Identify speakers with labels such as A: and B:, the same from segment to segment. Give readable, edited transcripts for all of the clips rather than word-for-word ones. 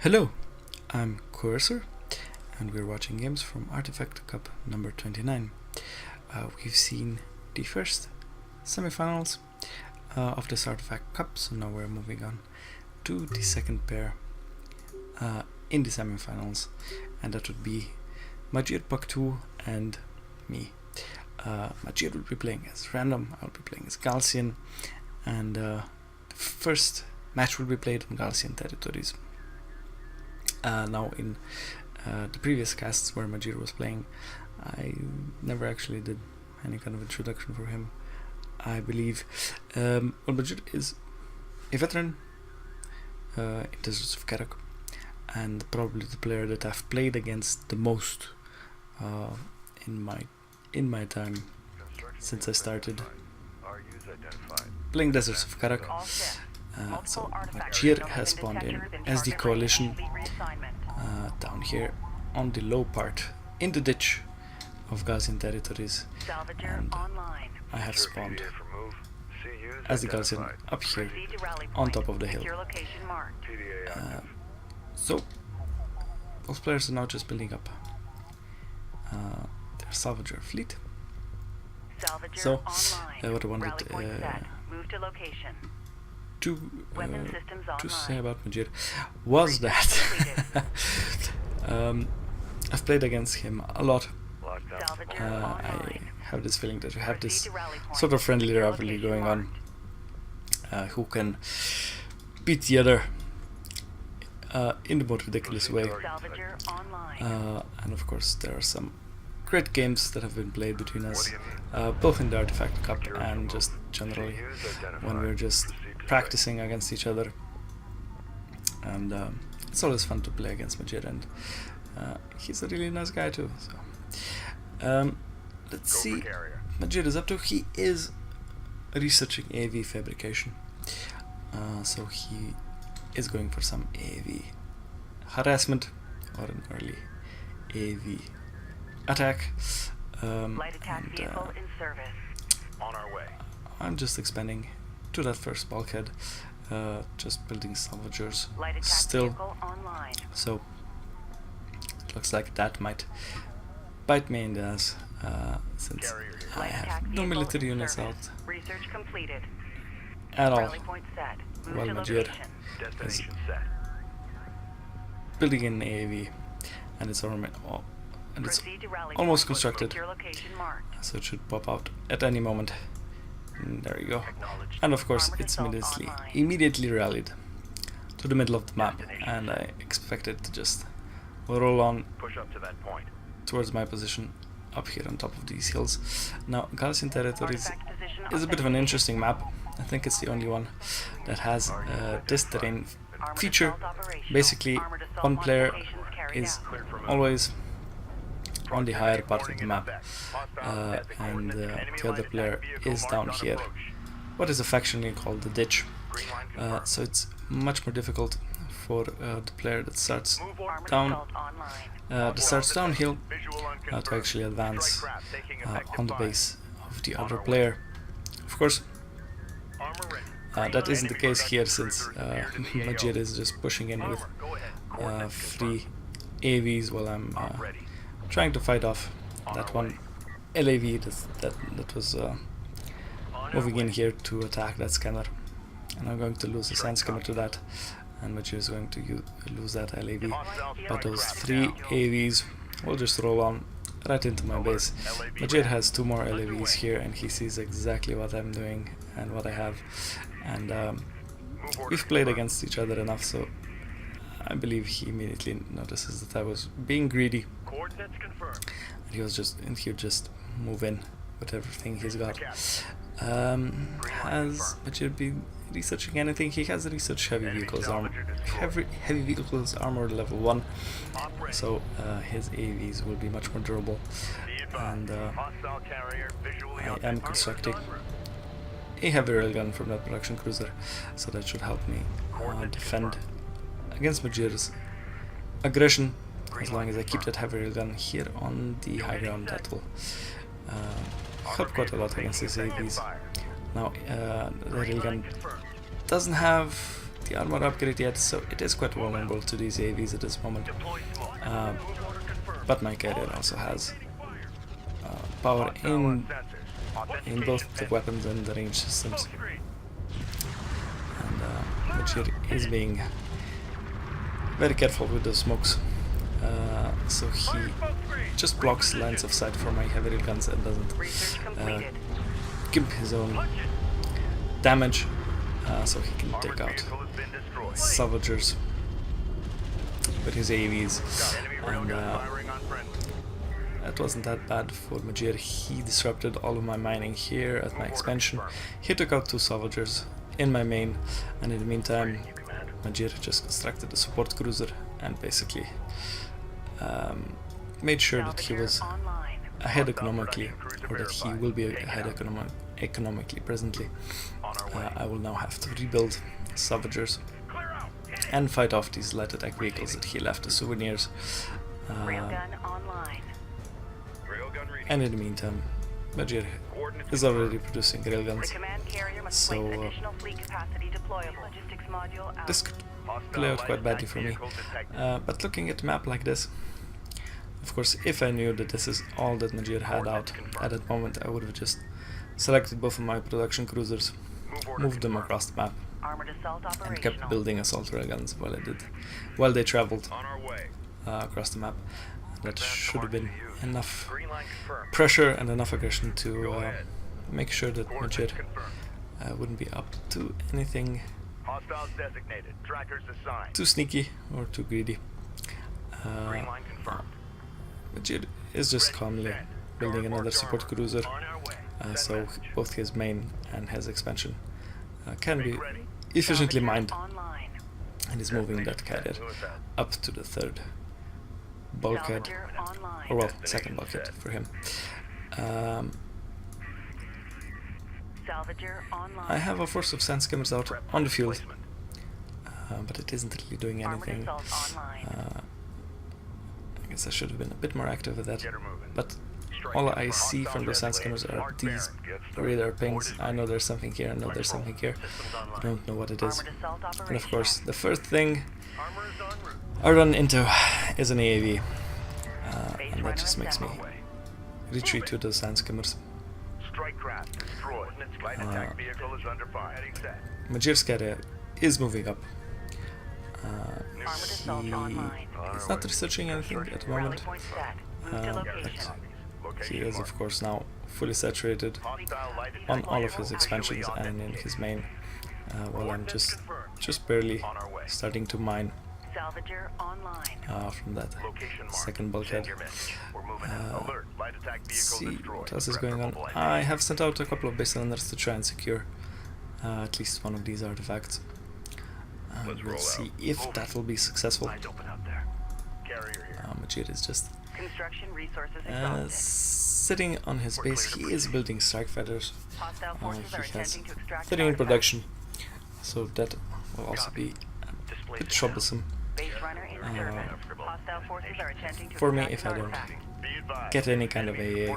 A: Hello, I'm Coercer, and we're watching games from ArtifactCup number 29. We've seen the first semifinals of this ArtifactCup, so now we're moving on to the second pair in the semifinals, and that would be Majiir Paktu and me. Majiir will be playing as Random, I'll be playing as Galcian, and the first match will be played on Galcian territories. Now in the previous casts where Majiir was playing, I never actually did any kind of introduction for him, I believe. Well, Majiir is a veteran in Deserts of Kharak, and probably the player that I've played against the most in my time since I started playing Deserts of Kharak. So Majiir has spawned in as the coalition down here on the low part in the ditch of Galcian territories, and I have spawned as the Galcian up here on top of the hill. So both players are now just building up their salvager fleet. So what I wanted to say about Majiir was that I've played against him a lot. I have this feeling that we have this sort of friendly rivalry going on, who can beat the other in the most ridiculous way. And of course there are some great games that have been played between us, both in the ArtifactCup and just generally when we're just practicing against each other, and it's always fun to play against Majiir, and he's a really nice guy too. So let's see what Majiir is up to. He is researching AV fabrication, so he is going for some AV harassment or an early AV attack.
B: Light attack vehicle in service. On our way.
A: I'm just expanding to that first bulkhead, just building salvagers still, so it looks like that might bite me in the ass, since I have no military units out at all, while Majiir is building in AAV, and it's almost constructed, so it should pop out at any moment. There you go. And of course it's immediately rallied to the middle of the map, and I expect it to just roll on towards my position up here on top of these hills. Now Galcian territories is a bit of an interesting map. I think it's the only one that has this terrain feature. Basically one player is always on the higher part of the map, and the other player is down here, what is affectionately called the ditch. So it's much more difficult for the player that starts downhill to actually advance on the base of the other player. Of course, that isn't the case here, since Majiir is just pushing in with 3 AVs while I'm trying to fight off that one LAV that was moving in here to attack that scanner, and I'm going to lose a sand scanner to that, and Majiir is going to lose that LAV, but those 3 AVs will just roll on right into my base. Majiir has 2 more LAVs here, and he sees exactly what I'm doing and what I have, and we've played against each other enough, so I believe he immediately notices that I was being greedy, and he would just move in with everything he's got. Has Majiir been researching anything? He has researched heavy vehicles armor level 1, so his AVs will be much more durable, and I am constructing a heavy railgun from that production cruiser, so that should help me defend against Majiir's aggression. As long as I keep that heavy railgun here on the high ground, that will help quite a lot against these AVs. Now the railgun doesn't have the armor upgrade yet, so it is quite vulnerable to these AVs at this moment. But my carrier also has power in both the weapons and the range systems. And Majiir is being very careful with those smokes. So he just blocks lines of sight for my heavy rail guns and doesn't gimp his own damage, so he can take out salvagers with his AVs. And that wasn't that bad for Majiir. He disrupted all of my mining here at my expansion. He took out 2 salvagers in my main, and in the meantime Majiir just constructed a support cruiser and basically made sure that he was ahead economically, or that he will be ahead economically presently. I will now have to rebuild salvagers and fight off these light attack vehicles that he left as souvenirs. And in the meantime, Majiir is already producing railguns, so this could play out quite badly for me. But looking at the map like this, of course, if I knew that this is all that Majiir had out at that moment, I would have just selected both of my production cruisers, moved them across the map, and kept building assault railguns while they traveled across the map. That should have been enough pressure and enough aggression to make sure that Majiir wouldn't be up to anything too sneaky or too greedy. Majiir is just calmly building another support cruiser, so both his main and his expansion can be efficiently mined, and is moving that carrier up to the 3rd bulkhead, or well, 2nd bulkhead for him. I have a force of sand skimmers out on the field, but it isn't really doing anything. I guess I should have been a bit more active with that, but all I see from those sand skimmers are these radar pings. I know there's something here, I know there's something here, I don't know what it is. And of course, the first thing I run into is an AAV, and that just makes me retreat to those sand skimmers. Majiir's carrier is moving up. He's not researching anything at the moment, but he is of course now fully saturated on all of his expansions and in his main, while I'm just barely starting to mine from that 2nd bulkhead. Let's see what else is going on. I have sent out a couple of base cylinders to try and secure at least one of these artifacts. We'll see if that will be successful. Majiir is just sitting on his base. He is building strike fighters. He has 30 in production, so that will also be a bit troublesome for me if I don't get any kind of AA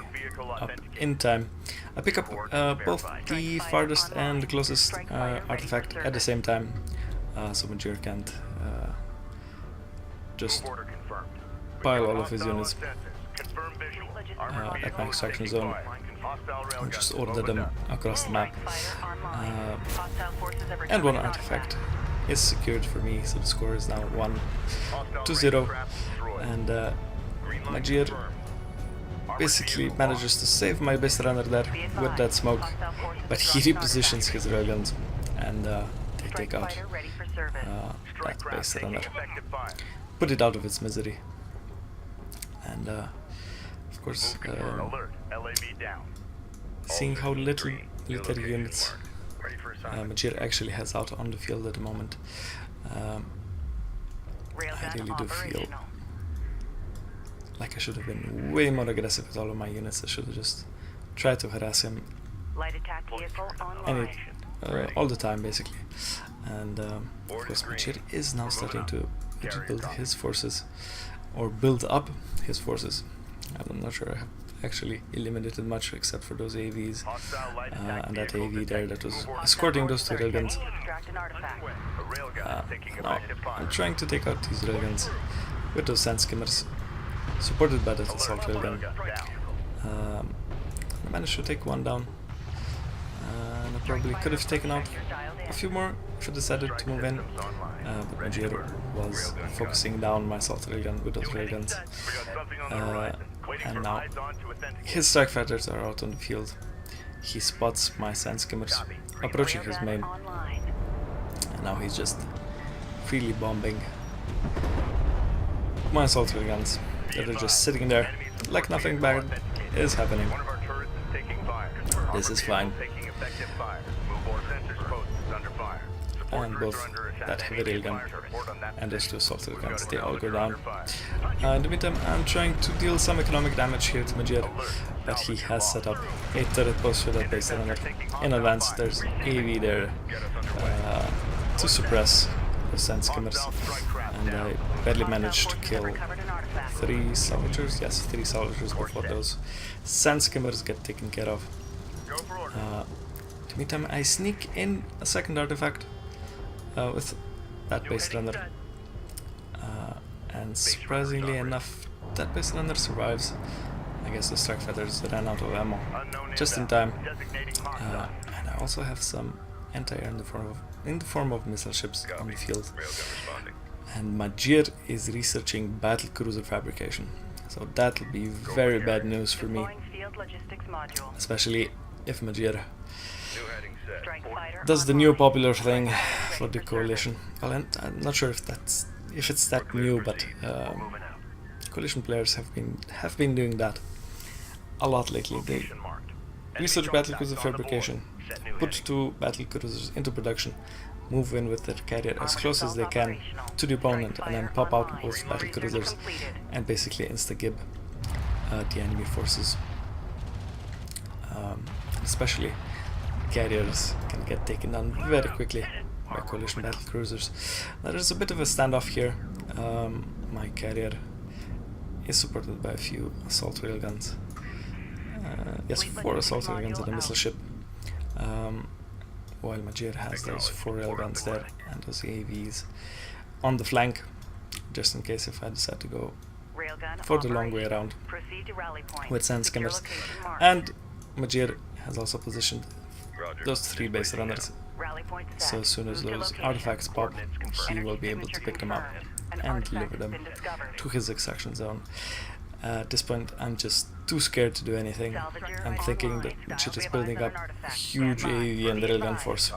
A: up in time. I pick up both the farthest and the closest artifact at the same time, so Majiir can't just pile all of his units at my extraction zone and just order them across the map. And one artifact is secured for me, so the score is now 1-0, and Majiir basically manages to save my base runner there with that smoke, but he repositions his railguns and they take out that base runner, put it out of its misery. And of course, seeing how little military units Majiir actually has out on the field at the moment, I really do feel like I should have been way more aggressive with all of my units. I should have just tried to harass him all the time, basically. And of course, Majiir is now starting to rebuild his forces, or build up his forces. I'm not sure I have actually eliminated much except for those AVs and that AV there that was escorting those 2 railguns.
B: Extract an artifact.
A: Now, I'm trying to take out these railguns with those sand skimmers, supported by the assault railgun. I managed to take one down, and I probably could have taken out a few more if I decided to move in, but Majiir was focusing down my assault railgun with those railguns, and now his strike fighters are out on the field. He spots my sand skimmers approaching his main, and now he's just freely bombing my assault railguns that are just sitting there like nothing bad is happening. This is fine. And both that heavy railgun and those two assault railguns, they all go down. In the meantime, I'm trying to deal some economic damage here to Majiir, but he has set up a turret post for that base runner. In advance, there's AV there to suppress the sand skimmers, and I barely managed to kill 3 salvagers. Yes, 3 salvagers before those sand skimmers get taken care of. In the meantime, I sneak in a second artifact with that base runner, and surprisingly enough, that base runner survives. I guess the strike fighters ran out of ammo just in time, and I also have some anti-air in the form of missile ships on the field. And Majiir is researching battle cruiser fabrication, so that'll be very bad news for me, especially if Majiir does the new popular thing for the coalition. Well, I'm not sure if it's that new, but coalition players have been doing that a lot lately. They research battle cruiser fabrication, put 2 battle cruisers into production, move in with their carrier as close as they can to the opponent, and then pop out both battle cruisers and basically insta-gib the enemy forces. Especially carriers can get taken down very quickly by coalition battle cruisers. There is a bit of a standoff here. My carrier is supported by a few assault railguns. Yes, 4 assault railguns and a missile ship. While Majiir has those 4 railguns there and those AVs on the flank, just in case if I decide to go for the long way around with sand skimmers. And Majiir has also positioned those 3 base runners, so as soon as those artifacts pop, he will be able to pick them up and deliver them to his extraction zone. At this point, I'm just too scared to do anything. I'm thinking that Majiir is building up a huge AV and railgun force,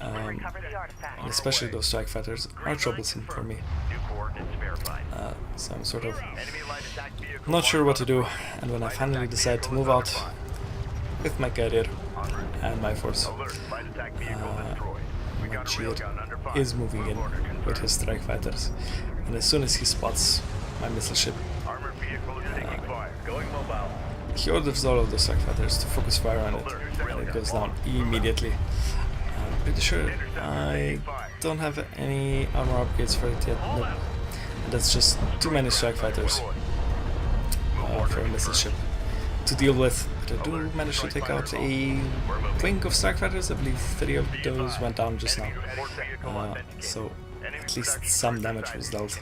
A: and especially those strike fighters are troublesome for me. So I'm sort of not sure what to do, and when I finally decide to move out with my carrier and my force, Majiir is moving in with his strike fighters, and as soon as he spots my missile ship, he orders all of the strike fighters to focus fire on it, and it goes down immediately. I'm pretty sure I don't have any armor upgrades for it yet. Nope. And that's just too many strike fighters for a missile ship to deal with. But I do manage to take out a wing of strike fighters. I believe 3 of those went down just now. So at least some damage was dealt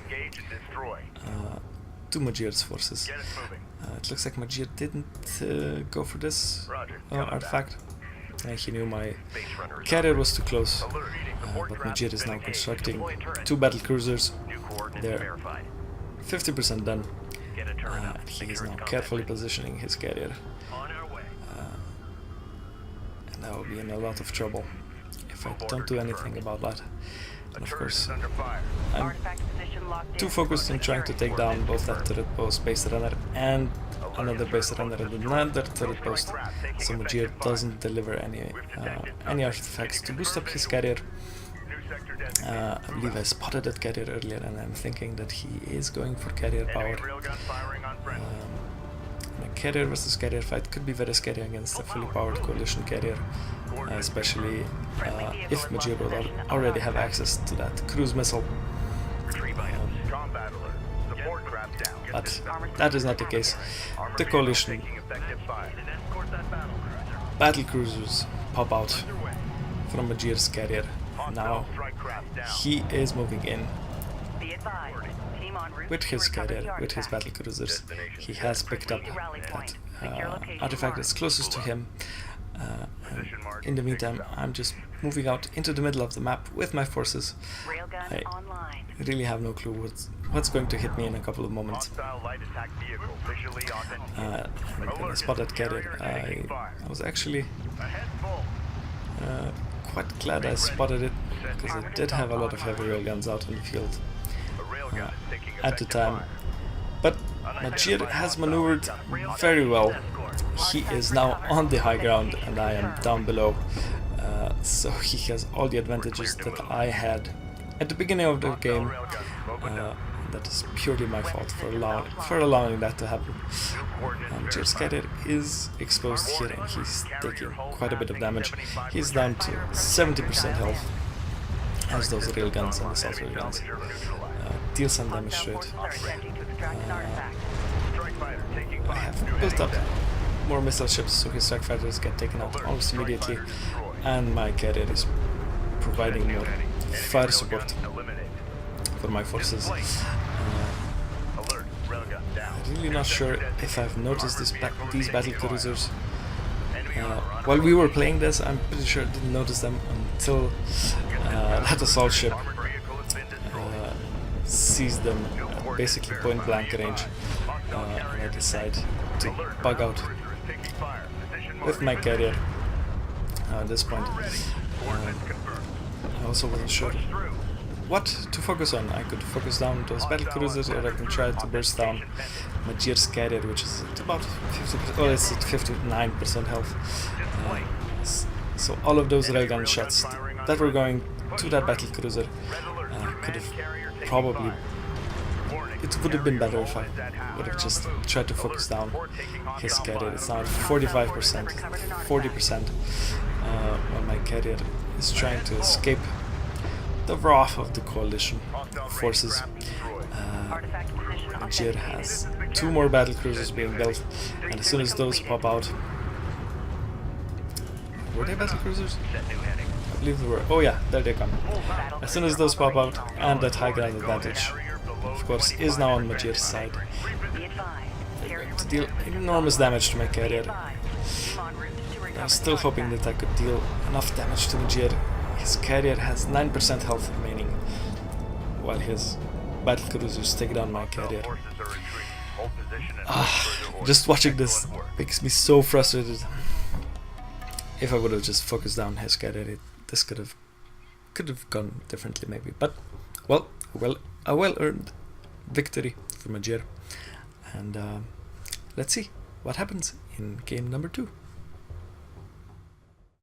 A: to Majiir's forces. It looks like Majiir didn't go for this artifact. He knew my carrier was too close, but Majiir is now constructing 2 battle cruisers. They're 50% done, and he is now carefully positioning his carrier. And I will be in a lot of trouble if I don't do anything about that. And of course, I'm too focused on trying to take down both that turret post base runner and another base runner and another turret post, so Majiir doesn't deliver any artifacts to boost up his carrier. I believe I spotted that carrier earlier, and I'm thinking that he is going for carrier power. A carrier versus carrier fight could be very scary against a fully powered coalition carrier, especially if Majiir will already have access to that cruise missile. But that is not the case. The coalition battle cruisers pop out from Majiir's carrier Now he is moving in
B: Be advised. Team en route
A: with
B: to
A: his
B: recover the
A: carrier, with his
B: artifact.
A: battle cruisers. He has picked up that artifact is closest to him. And in the meantime, I'm just moving out into the middle of the map with my forces.
B: Railgun
A: I
B: online.
A: really have no clue what's going to hit me in a couple of moments. And when I spotted carrier, I was actually quite glad I spotted it, because it did have a lot of heavy railguns out in the field at the time. But Majiir has maneuvered very well. He is now on the high ground and I am down below. So he has all the advantages that I had at the beginning of the game. That is purely my fault for allowing that to happen. Majiir's carrier is exposed here and he's taking quite a bit of damage. He's down to 70% health as those railguns and assault railguns deal some damage to it. I have built up more missile ships so his strike fighters get taken out almost immediately, and my carrier is providing more fire support for my forces. I'm really not sure if I've noticed these battle cruisers. While we were playing this, I'm pretty sure I didn't notice them until that assault ship sees them at basically point blank range, and I decide to bug out with my carrier at this point. I also wasn't sure what to focus on. I could focus down those battle cruisers, or I can try to burst down Majiir's carrier, which is at about 50%, well, it's at 59% health. So all of those railgun shots that were going to that battle cruiser could have probably... It would have been better if I would have just tried to focus down his carrier. It's now at 45%, 40%, while my carrier is trying to escape the wrath of the coalition forces. Majiir has 2 more battle cruisers being built, and as soon as those pop out... Were they battle cruisers? I believe they were. Oh yeah, there they come. As soon as those pop out, and that high ground advantage, of course, is now on Majiir's side. They're going to deal enormous damage to my carrier. I was still hoping that I could deal enough damage to Majiir. His carrier has 9% health remaining, while his battle cruisers take down my carrier. Just watching this makes me so frustrated. If I would have just focused down his carrier, this could have gone differently maybe. But well, a well-earned victory for Majiir, and let's see what happens in game number 2.